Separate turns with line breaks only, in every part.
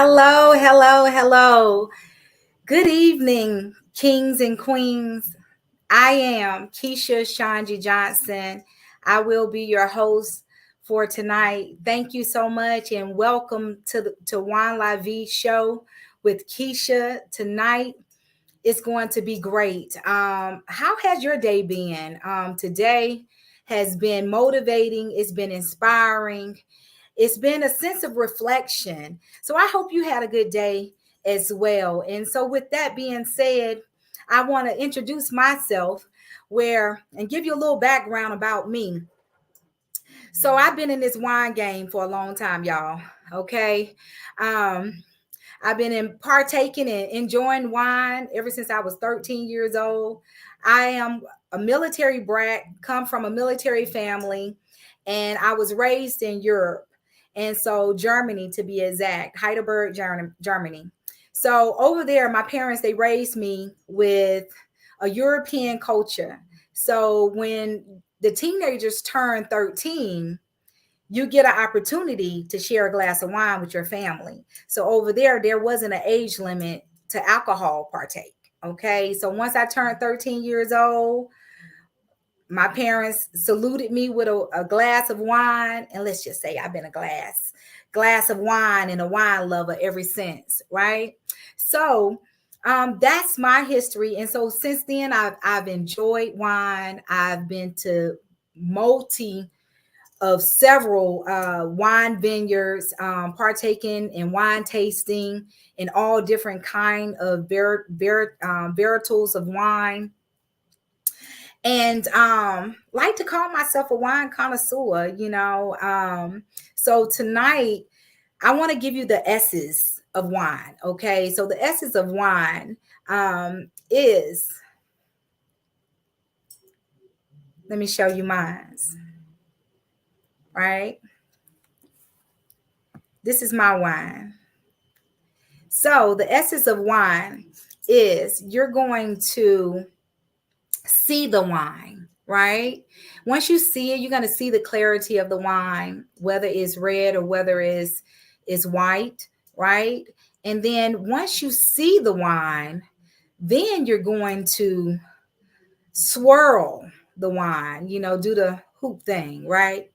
Hello, hello, hello. Good evening, kings and queens. I am Keisha ShonGee Johnson. I will be your host for tonight. Thank you so much and welcome to Wine La Vie show with Keisha tonight. It's going to be great. How has your day been? Today has been motivating. It's been inspiring. It's been a sense of reflection. So I hope you had a good day as well. And so with that being said, I want to introduce myself and give you a little background about me. So I've been in this wine game for a long time, y'all. Okay. Um, I've been partaking and enjoying wine ever since I was 13 years old. I am a military brat, come from a military family, and I was raised in Europe. And so Germany, to be exact, Heidelberg, Germany. So over there, my parents, they raised me with a European culture. So when the teenagers turn 13, you get an opportunity to share a glass of wine with your family. So over there wasn't an age limit to alcohol partake. Okay. So once I turned 13 years old, my parents saluted me with a glass of wine. And let's just say I've been a glass of wine and a wine lover ever since. Right. So that's my history. And so since then, I've enjoyed wine. I've been to of several wine vineyards, partaking in wine tasting in all different kind of varietals of wine, and like to call myself a wine connoisseur. So tonight I want to give you the S's of wine. Okay, so the S's of wine is, let me show you mine. Right, this is my wine. So the essence of wine is you're going to see the wine, right? Once you see it, you're going to see the clarity of the wine, whether it's red or whether it's white, right? And then once you see the wine, then you're going to swirl the wine, do the hoop thing, right?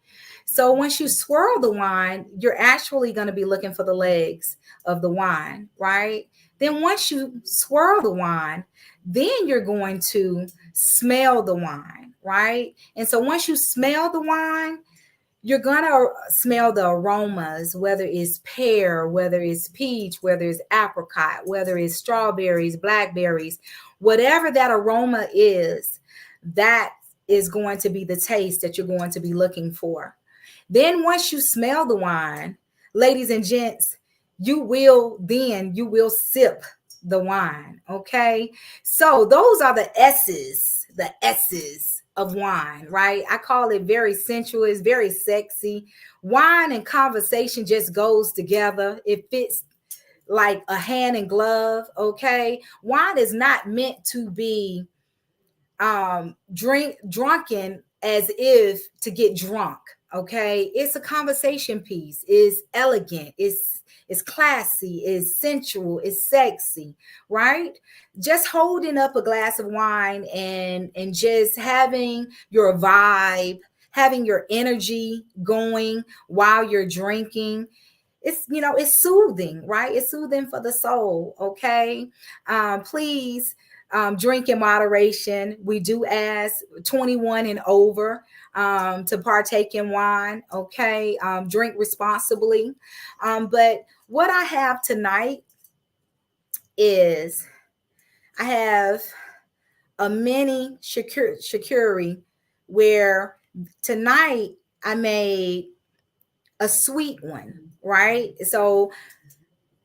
So once you swirl the wine, you're actually going to be looking for the legs of the wine, right? Then once you swirl the wine, then you're going to smell the wine, right? And so once you smell the wine, you're going to smell the aromas, whether it's pear, whether it's peach, whether it's apricot, whether it's strawberries, blackberries, whatever that aroma is, that is going to be the taste that you're going to be looking for. Then once you smell the wine, ladies and gents, you will sip the wine. Okay. So those are the S's of wine, right? I call it very sensuous, very sexy. Wine and conversation just goes together. It fits like a hand and glove. Okay. Wine is not meant to be drunken as if to get drunk. Okay, it's a conversation piece. It's elegant. It's classy. It's sensual. It's sexy, right? Just holding up a glass of wine and just having your vibe, having your energy going while you're drinking. It's soothing, right? It's soothing for the soul. Okay, please drink in moderation. We do ask 21 and over to partake in wine. Okay, drink responsibly. But what I have tonight is I have a mini charcuterie where tonight I made a sweet one, right? So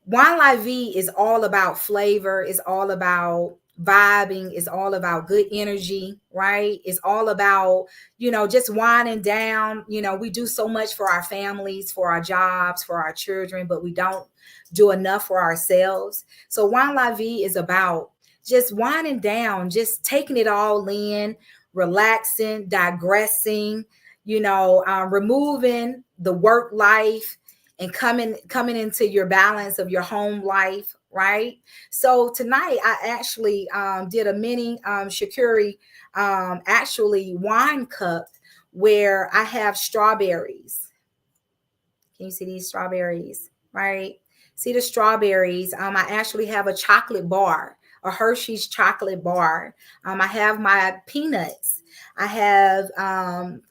Wine La Vie is all about flavor. It's all about vibing. It's all about good energy, right? It's all about, just winding down. We do so much for our families, for our jobs, for our children, but we don't do enough for ourselves. So Wine La Vie is about just winding down, just taking it all in, relaxing, digressing, removing the work life and coming into your balance of your home life, right? So tonight I actually did a mini charcuterie, actually wine cup, where I have strawberries. Can you see these strawberries? Right? See the strawberries. I actually have a chocolate bar, a Hershey's chocolate bar. I have my peanuts. I have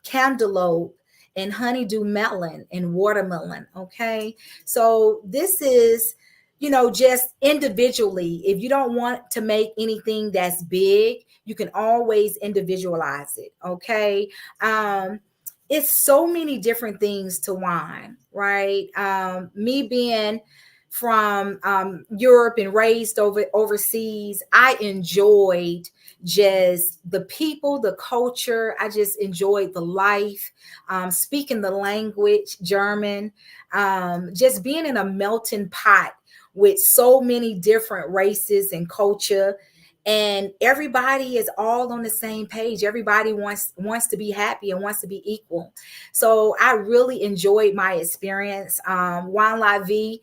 cantaloupe and honeydew melon and watermelon. Okay. So this is, just individually. If you don't want to make anything that's big, you can always individualize it. Okay. It's so many different things to wine, right? Me being from Europe and raised overseas, I enjoyed just the people, the culture. I just enjoyed the life, speaking the language, German, just being in a melting pot with so many different races and culture, and everybody is all on the same page. Everybody wants to be happy and wants to be equal. So I really enjoyed my experience. Wine La Vie.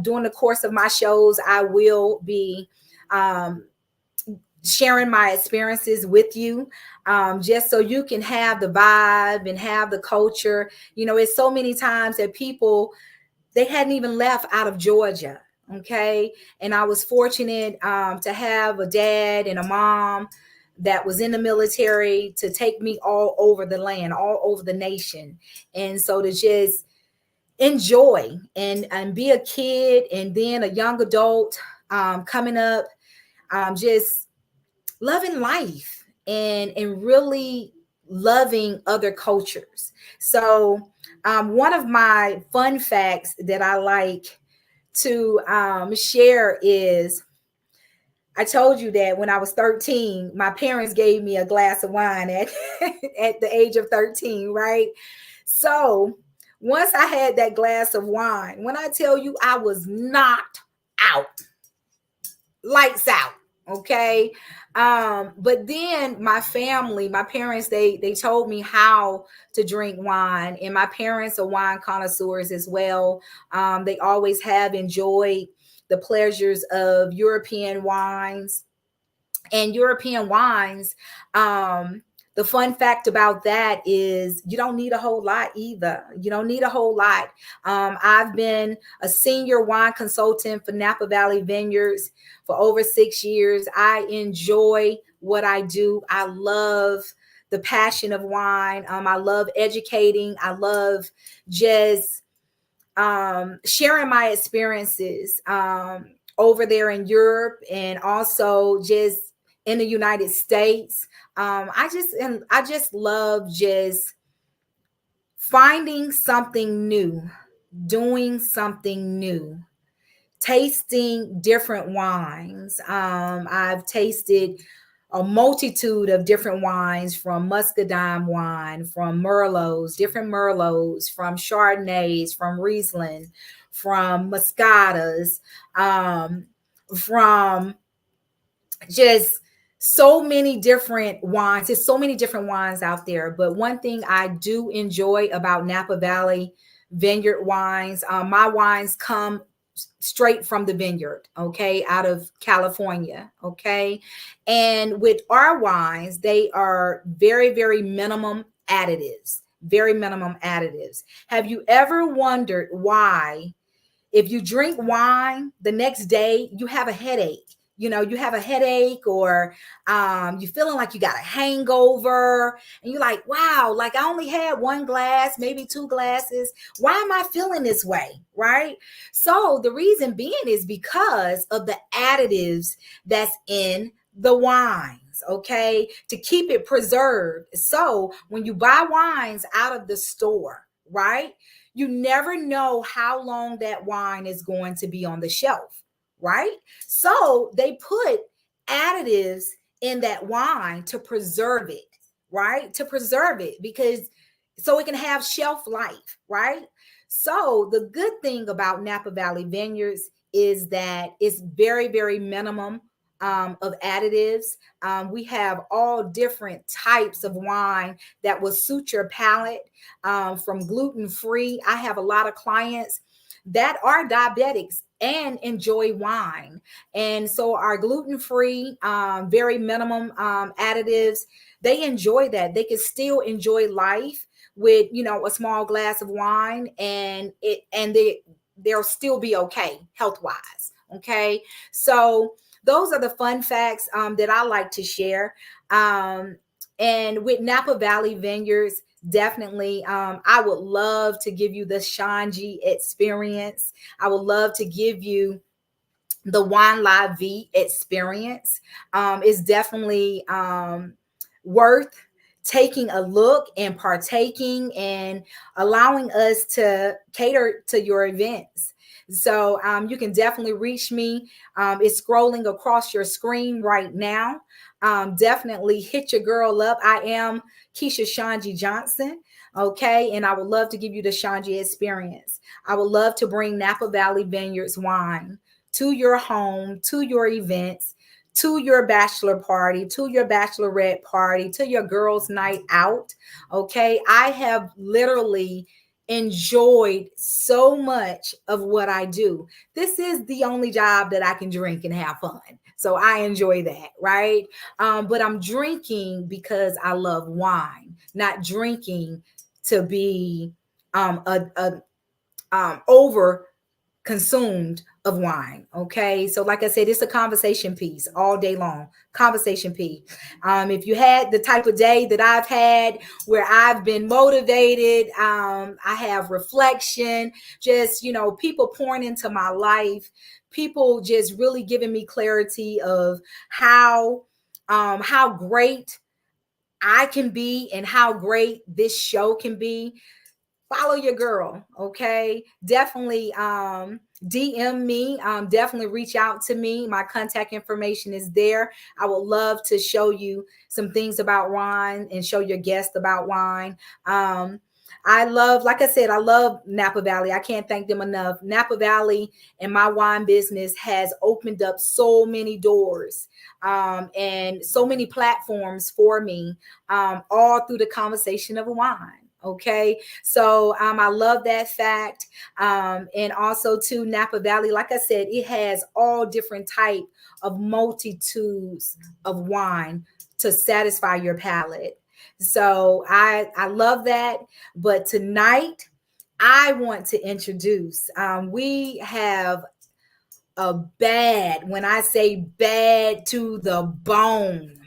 During the course of my shows, I will be sharing my experiences with you, just so you can have the vibe and have the culture. It's so many times that people, they hadn't even left out of Georgia. Okay. And I was fortunate to have a dad and a mom that was in the military to take me all over the land, all over the nation. And so to just enjoy and be a kid and then a young adult, coming up, just loving life and really loving other cultures. So one of my fun facts that I like to share is, I told you that when I was 13, my parents gave me a glass of wine at at the age of 13, right? So once I had that glass of wine, when I tell you I was knocked out, lights out. Okay. But then my family, my parents, they told me how to drink wine, and my parents are wine connoisseurs as well. They always have enjoyed the pleasures of European wines. And European wines, the fun fact about that is you don't need a whole lot either. You don't need a whole lot. I've been a senior wine consultant for Napa Valley Vineyards for over 6 years. I enjoy what I do. I love the passion of wine. I love educating. I love just sharing my experiences over there in Europe, and also just in the United States. I just love just finding something new, doing something new, tasting different wines. I've tasted a multitude of different wines, from muscadine wine, from Merlots, different Merlots, from Chardonnays, from Riesling, from Moscatas, from just so many different wines. There's so many different wines out there. But one thing I do enjoy about Napa Valley Vineyard wines, my wines come straight from the vineyard, okay, out of California, okay. And with our wines, they are very, very minimum additives, very minimum additives. Have you ever wondered why, if you drink wine the next day, you have a headache? You have a headache, or you feeling like you got a hangover, and you're like, wow, like I only had one glass, maybe two glasses. Why am I feeling this way? Right? So the reason being is because of the additives that's in the wines, okay, to keep it preserved. So when you buy wines out of the store, right, you never know how long that wine is going to be on the shelf, right? So they put additives in that wine to preserve it, right? To preserve it, because so it can have shelf life, right? So the good thing about Napa Valley Vineyards is that it's very, very minimum of additives. We have all different types of wine that will suit your palate, from gluten free. I have a lot of clients that are diabetics and enjoy wine. And so our gluten free, very minimum additives, they enjoy that. They can still enjoy life with, a small glass of wine, they'll still be okay health wise. Okay. So those are the fun facts that I like to share. And with Napa Valley Vineyards, definitely, I would love to give you the ShonGee experience. I would love to give you the Wine La Vie experience. Is definitely worth taking a look and partaking and allowing us to cater to your events. So you can definitely reach me. It's scrolling across your screen right now. Definitely hit your girl up. I am Keisha ShonGee Johnson. Okay. And I would love to give you the ShonGee experience. I would love to bring Napa Valley Vineyards wine to your home, to your events, to your bachelor party, to your bachelorette party, to your girls' night out. Okay. I have literally enjoyed so much of what I do. This is the only job that I can drink and have fun. So I enjoy that, right? But I'm drinking because I love wine, not drinking to be over consumed of wine. Okay. So like I said, it's a conversation piece all day long. Conversation piece. If you had the type of day that I've had where I've been motivated, I have reflection, just, people pouring into my life, people just really giving me clarity of how great I can be and how great this show can be. Follow your girl. Okay. Definitely DM me. Definitely reach out to me. My contact information is there. I would love to show you some things about wine and show your guests about wine. I love, like I said, I love Napa Valley. I can't thank them enough. Napa Valley and my wine business has opened up so many doors, and so many platforms for me, all through the conversation of wine. Okay. So I love that fact. And also to Napa Valley, like I said, it has all different type of multitudes of wine to satisfy your palate. So I love that. But tonight I want to introduce, we have a bad, when I say bad to the bone,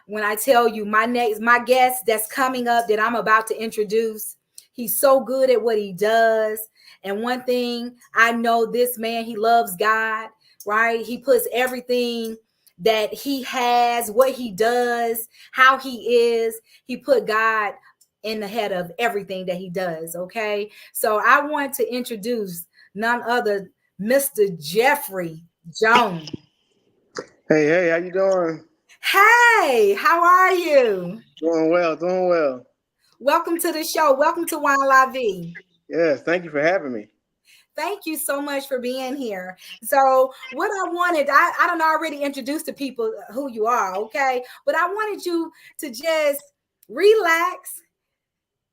when I tell you my guest that's coming up that I'm about to introduce, he's so good at what he does. And one thing I know, this man, he loves God, right? He puts everything that he has, what he does, how he is, he put God in the head of everything that he does. Okay. So I want to introduce none other Mr. Jeffrey Jones.
Hey, how you doing?
Hey, how are you?
Doing well, doing well.
Welcome to the show. Welcome to Wine La Vie.
Yes, thank you for having me.
Thank you so much for being here. So, what I wanted, I don't already introduced to people who you are, okay? But I wanted you to just relax.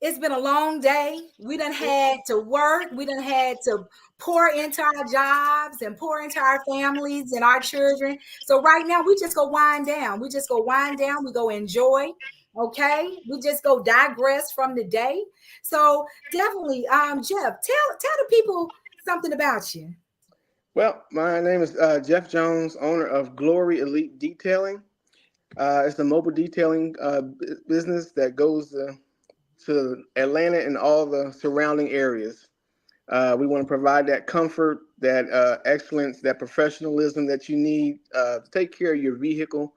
It's been a long day. We done had to work. We done had to pour into our jobs and pour into our families and our children. So right now we just go wind down. We just go wind down. We go enjoy. Okay. We just go digress from the day. So definitely, Jeff, tell the people something about you.
Well, my name is Jeff Jones, owner of Glory Elite Detailing. It's a mobile detailing business that goes to Atlanta and all the surrounding areas. We want to provide that comfort, that excellence, that professionalism that you need to take care of your vehicle.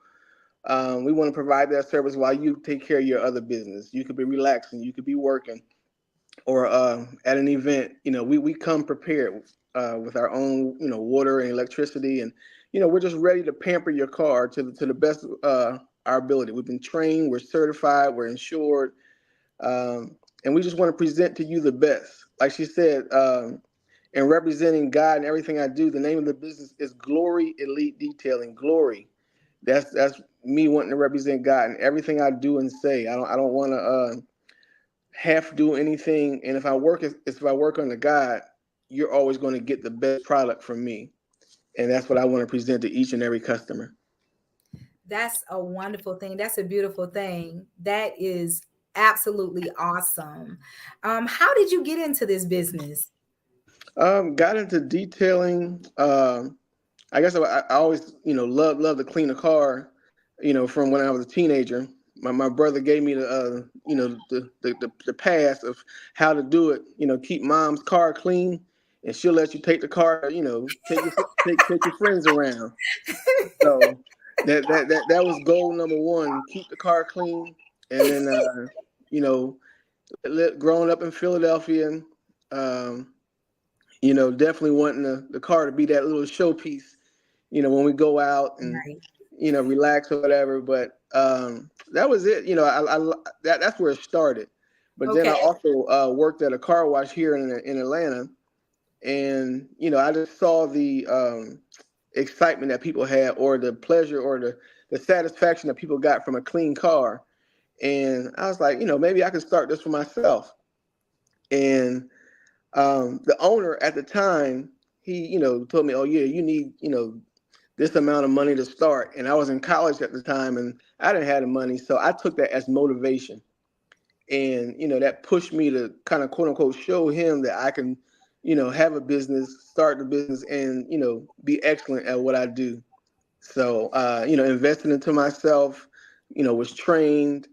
We want to provide that service while you take care of your other business. You could be relaxing, you could be working, or at an event. We come prepared with our own, water and electricity, and we're just ready to pamper your car to the best of our ability. We've been trained, we're certified, we're insured, and we just want to present to you the best. Like she said, and representing God in everything I do. The name of the business is Glory Elite Detailing. Glory. That's me wanting to represent God in everything I do and say. I don't want to half do anything. And if I work under God, you're always going to get the best product from me. And that's what I want to present to each and every customer.
That's a wonderful thing. That's a beautiful thing. That is absolutely awesome. How did you get into this business?
Got into detailing. I guess I always, love to clean a car, from when I was a teenager. My brother gave me the pass of how to do it. Keep mom's car clean, and she'll let you take the car. Take your friends around. So that was goal number one: keep the car clean. And then, you know, growing up in Philadelphia, um, definitely wanting the car to be that little showpiece, when we go out and,
Right.
relax or whatever. But that was it. That's where it started. But then I
Okay.
also worked at a car wash here in Atlanta, and I just saw the excitement that people had, or the pleasure, or the satisfaction that people got from a clean car. And I was like, maybe I could start this for myself. And the owner at the time, he, told me, oh yeah, you need, this amount of money to start. And I was in college at the time, and I didn't have the money. So I took that as motivation. And, that pushed me to kind of quote unquote show him that I can, have a business, start the business, and, be excellent at what I do. So, invested into myself, was trained.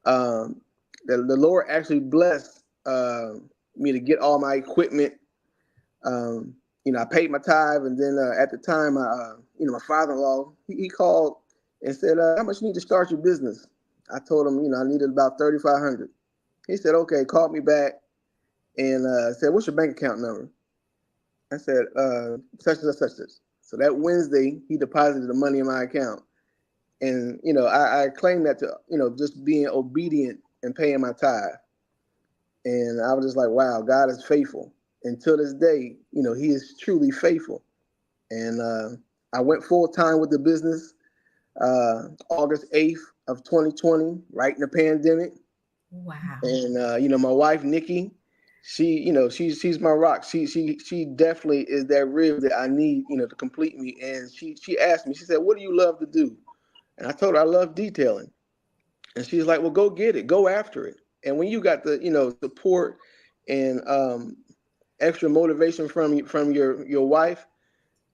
Um, the Lord actually blessed me to get all my equipment. Um, I paid my tithe, and then at the time, my father-in-law, he called and said, "How much you need to start your business?" I told him, I needed about 3,500. He said, "Okay." Called me back and said, "What's your bank account number?" I said, "Such and such this." So that Wednesday, he deposited the money in my account. And I claim that to just being obedient and paying my tithe. And I was just like, wow, God is faithful. Until this day, He is truly faithful. And I went full time with the business August 8th of 2020, right in the pandemic.
Wow.
And my wife Nikki, she's my rock. She definitely is that rib that I need, to complete me. And she asked me, she said, "What do you love to do?" And I told her I love detailing. And she's like, "Well, go get it, go after it." And when you got the support and extra motivation from your wife,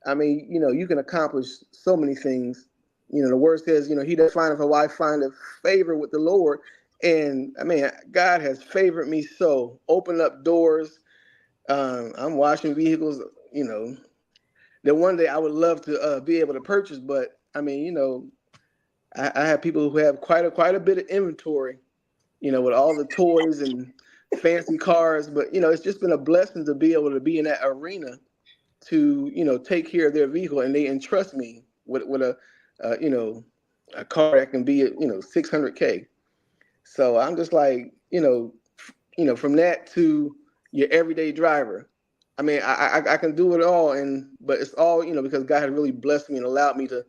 I mean, you can accomplish so many things. The word says, he that findeth a wife findeth favor with the Lord. And I mean, God has favored me so, opened up doors. I'm washing vehicles, that one day I would love to be able to purchase. But I mean, I have people who have quite a bit of inventory, with all the toys and fancy cars. But it's just been a blessing to be able to be in that arena to take care of their vehicle, and they entrust me with a car that can be at 600K. So I'm just like from that to your everyday driver. I mean, I can do it all, but it's all because God has really blessed me and allowed me to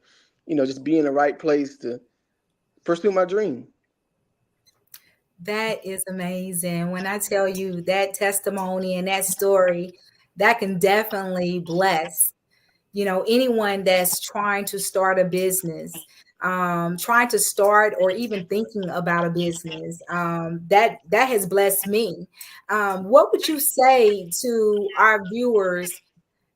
just be in the right place to pursue my dream.
That is amazing. When I tell you that testimony and that story, that can definitely bless, anyone that's trying to start a business, trying to start or even thinking about a business. That has blessed me. What would you say to our viewers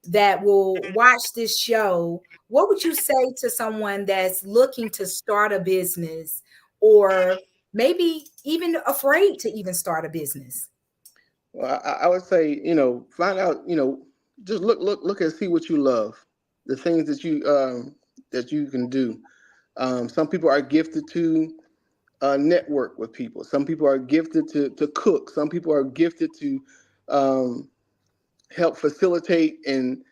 that will watch this show? What would you say to someone that's looking to start a business, or maybe even afraid to even start a business?
Well, I would say, find out, just look and see what you love, the things that you can do. Some people are gifted to network with people. Some people are gifted to cook. Some people are gifted to um, help facilitate and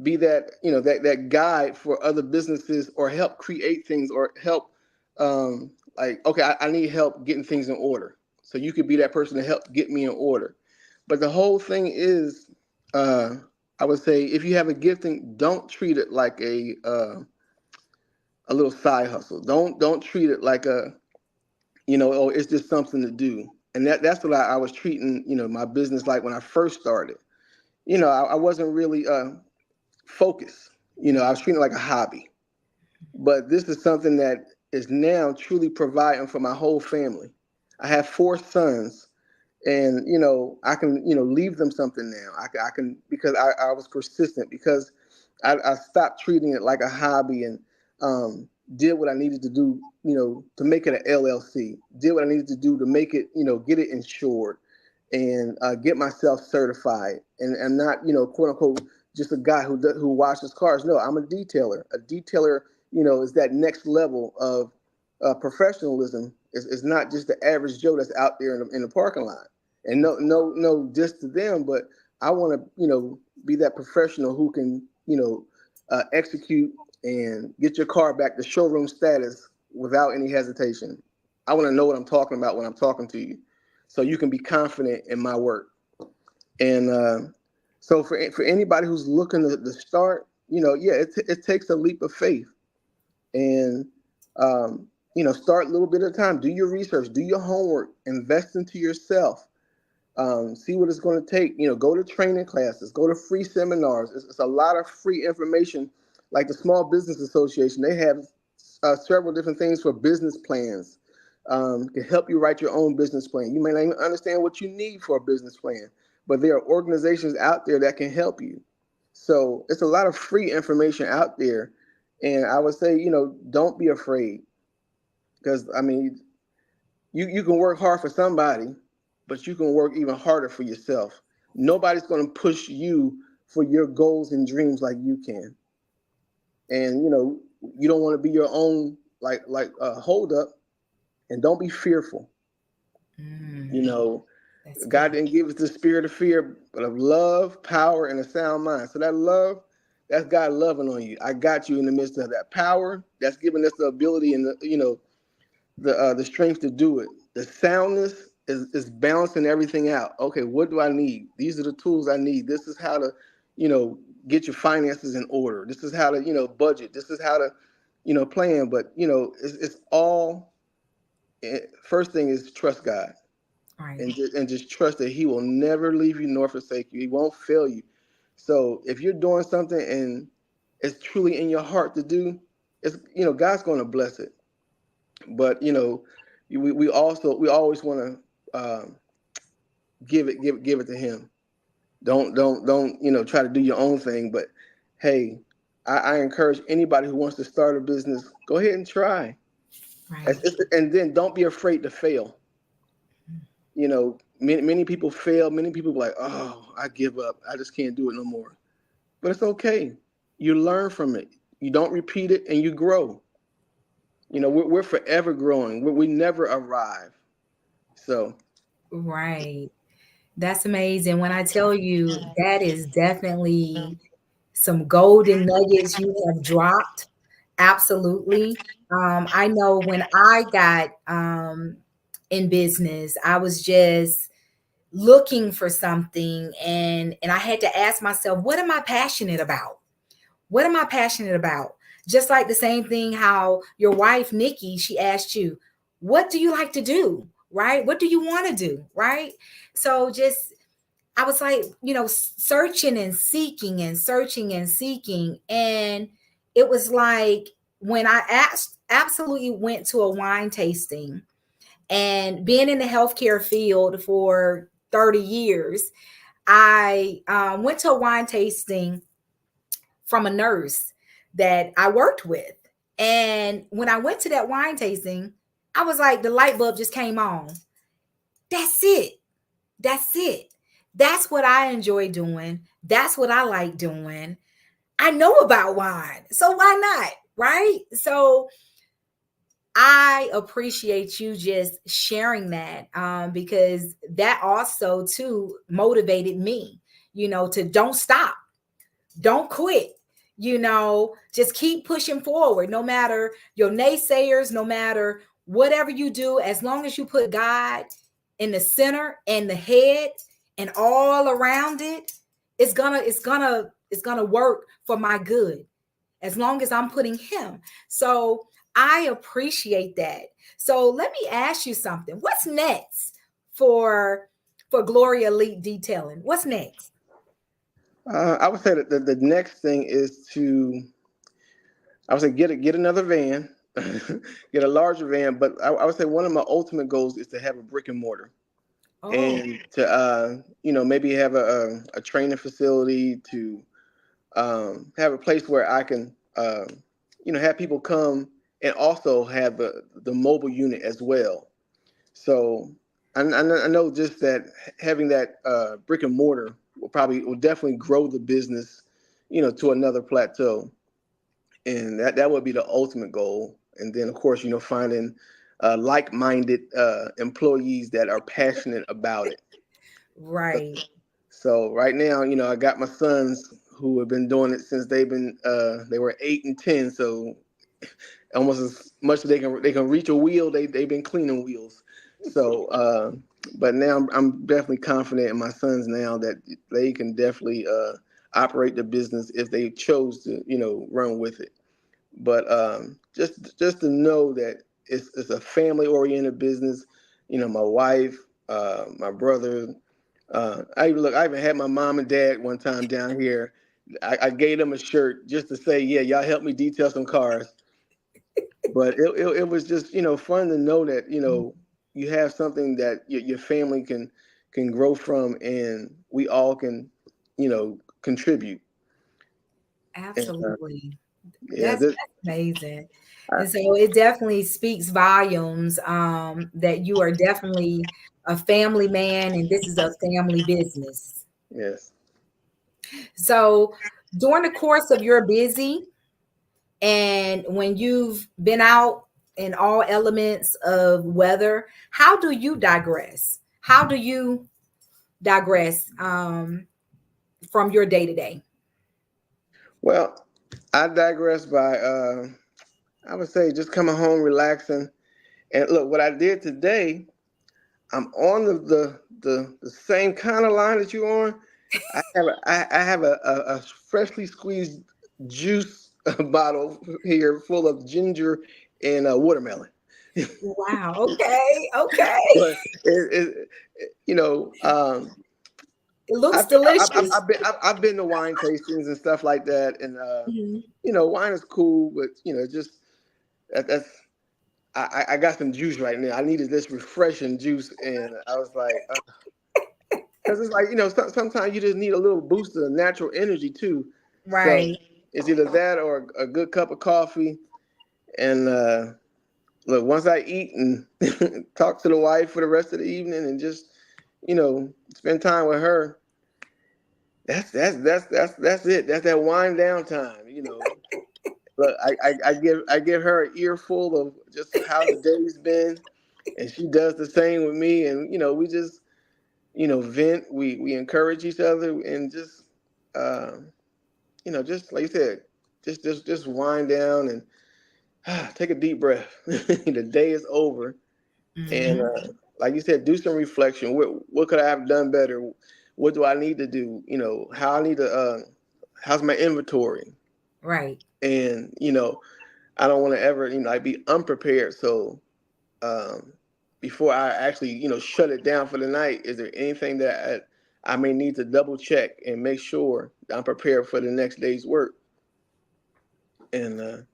be that that guide for other businesses, or help create things, or help like, okay, I need help getting things in order. So you could be that person to help get me in order. But the whole thing is, uh, I would say if you have a gifting, don't treat it like a little side hustle. Don't treat it like a, oh, it's just something to do. And that's what I was treating, my business like when I first started. I wasn't really focused. I was treating it like a hobby. But this is something that is now truly providing for my whole family. I have four sons, and I can leave them something now. I can because I was persistent, because I stopped treating it like a hobby, and did what I needed to do, to make it an LLC. Did what I needed to do to make it, get it insured, and get myself certified. And not, quote unquote, just a guy who washes cars. No, I'm a detailer. A detailer, is that next level of professionalism. Is not just the average Joe that's out there in the parking lot. And no, just to them, but I want to, be that professional who can, execute and get your car back to showroom status without any hesitation. I want to know what I'm talking about when I'm talking to you, so you can be confident in my work. And so for anybody who's looking to start, yeah, it takes a leap of faith, and start a little bit at a time. Do your research, do your homework, invest into yourself. See what it's going to take. Go to training classes, go to free seminars. It's a lot of free information. Like the Small Business Association, they have several different things for business plans. Can help you write your own business plan. You may not even understand what you need for a business plan, but there are organizations out there that can help you. So it's a lot of free information out there. And I would say, don't be afraid, because I mean, you can work hard for somebody, but you can work even harder for yourself. Nobody's going to push you for your goals and dreams like you can. And you don't want to be your own hold up, and don't be fearful. You
Mm,
know,
that's
God
good.
didn't give us the spirit of fear, but of love, power, and a sound mind. So that love, that's God loving on you. I got you in the midst of that power. That's giving us the ability and the strength to do it. The soundness is balancing everything out. Okay, what do I need? These are the tools I need. This is how to, get your finances in order. This is how to, budget. This is how to, plan. But it's all. First thing is trust God,
Right.
and just trust that He will never leave you nor forsake you. He won't fail you. So if you're doing something and it's truly in your heart to do, it's God's going to bless it. But we always want to give it to Him. Don't try to do your own thing. But hey, I encourage anybody who wants to start a business, go ahead and try.
Right.
And then don't be afraid to fail. Many people fail. Many people are like, oh, I give up. I just can't do it no more. But it's okay. You learn from it. You don't repeat it, and you grow. We're forever growing. We never arrive. So
Right. That's amazing. When I tell you, that is definitely some golden nuggets you have dropped. Absolutely. I know when I got in business, I was just looking for something, and I had to ask myself, what am I passionate about? What am I passionate about? Just like the same thing how your wife Nikki, she asked you, what do you like to do? Right? What do you want to do? Right? So just I was like, searching and seeking and searching and seeking. And it was like when I absolutely went to a wine tasting, and being in the healthcare field for 30 years, I went to a wine tasting from a nurse that I worked with. And when I went to that wine tasting, I was like, the light bulb just came on. That's it. That's it. That's what I enjoy doing. That's what I like doing. I know about wine. So why not? Right? So I appreciate you just sharing that, because that also too motivated me, to don't stop, don't quit, just keep pushing forward, no matter your naysayers, no matter whatever you do, as long as you put God in the center and the head and all around it, it's gonna work for my good as long as I'm putting him. So I appreciate that. So let me ask you something. What's next for Glory Elite Detailing? What's next?
I would say that the next thing is to, I would say, get another van, get a larger van. But I would say one of my ultimate goals is to have a brick and mortar,
Oh,
and to maybe have a training facility, to have a place where I can have people come, and also have the mobile unit as well. So I know just that having that brick and mortar will definitely grow the business, to another plateau, and that would be the ultimate goal. And then of course, finding like-minded employees that are passionate about it.
right.
So right now, I got my sons who have been doing it since they were 8 and 10. So almost as much as they can reach a wheel, they've been cleaning wheels. So, but now I'm definitely confident in my sons now that they can definitely operate the business if they chose to, run with it. But just to know that it's a family oriented business. My wife, my brother. I even had my mom and dad one time down here. I gave them a shirt just to say, yeah, y'all help me detail some cars. But it was just fun to know that you have something that your family can grow from, and we all can contribute. And
Absolutely.
yeah,
That's amazing. And so it definitely speaks volumes, that you are definitely a family man and this is a family business.
yes.
So during the course of your busy and when you've been out in all elements of weather, how do you digress? How do you digress from your day to day?
Well, I digress by I would say just coming home, relaxing, and look what I did today. I'm on the same kind of line that you're on. I have a freshly squeezed juice bottle here full of ginger and watermelon.
Wow. Okay. Okay.
But you know, um,
It looks
I've
delicious.
been to wine tastings and stuff like that, and
Mhm.
wine is cool, but just that's I got some juice right now. I needed this refreshing juice, and I was like, because it's like sometimes you just need a little boost of natural energy too. So
Right.
it's either that or a good cup of coffee. And look, once I eat and talk to the wife for the rest of the evening, and just spend time with her, that's it. That's that wind down time. Look, I give her an earful of just how the day's been, and she does the same with me. And we just vent. We encourage each other, and just um, just like you said, just wind down and take a deep breath. The day is over, and
Hmm.
like you said, do some reflection. What could I have done better? What do I need to do? How I need to. How's my inventory?
Right.
And I don't want to ever like be unprepared. So um, before I actually shut it down for the night, is there anything that I may need to double check and make sure that I'm prepared for the next day's work? And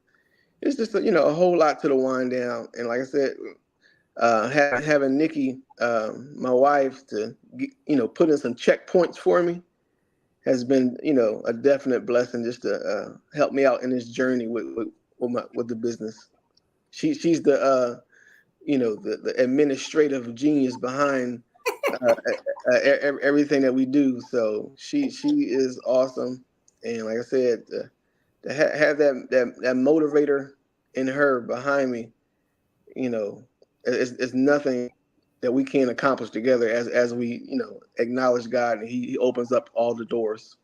it's just a whole lot to the wind down. And like I said, having Nikki, my wife, to put in some checkpoints for me has been a definite blessing, just to help me out in this journey with the business. She's the the administrative genius behind uh, everything that we do. So she is awesome, and like I said, to have that motivator in her behind me, it's nothing that we can't accomplish together as we acknowledge God, and He opens up all the doors.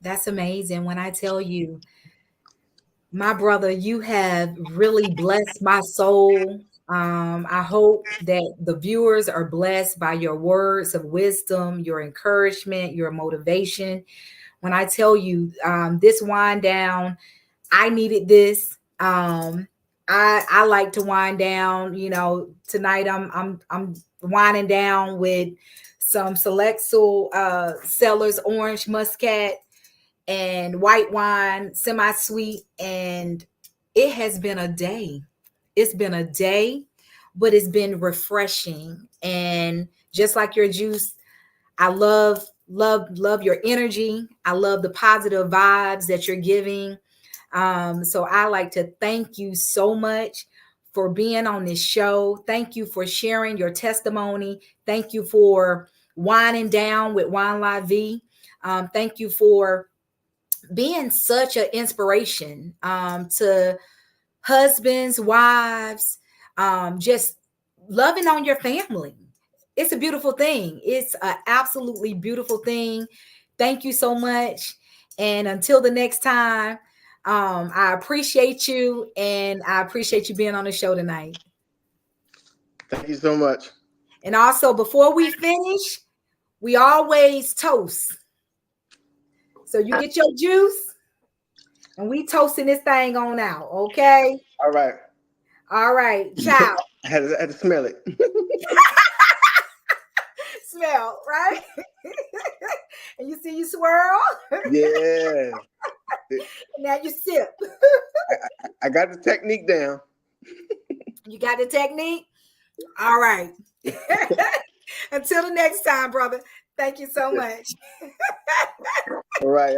That's amazing. When I tell you, my brother, you have really blessed my soul I hope that the viewers are blessed by your words of wisdom, your encouragement, your motivation. When I tell you this wind down, I needed this. I like to wind down. You know, tonight I'm winding down with some Selexel Cellars Orange Muscat and white wine, semi-sweet, and it has been a day. It's been a day, but it's been refreshing. And just like your juice, I love your energy. I love the positive vibes that you're giving. So I like to thank you so much for being on this show. Thank you for sharing your testimony. Thank you for winding down with Wine La Vie. Thank you for being such an inspiration to husbands, wives, just loving on your family. It's a beautiful thing. It's an absolutely beautiful thing. Thank you so much. And until the next time, I appreciate you and I appreciate you being on the show tonight.
Thank you so much.
And also, before we finish, we always toast. So you get your juice and we toasting this thing on out, okay?
All right.
All right, ciao.
I had to smell it.
Smell, right? And you see you swirl.
Yeah.
Now you sip.
I got the technique down.
You got the technique? All right. Until the next time, brother. Thank you so much.
All right.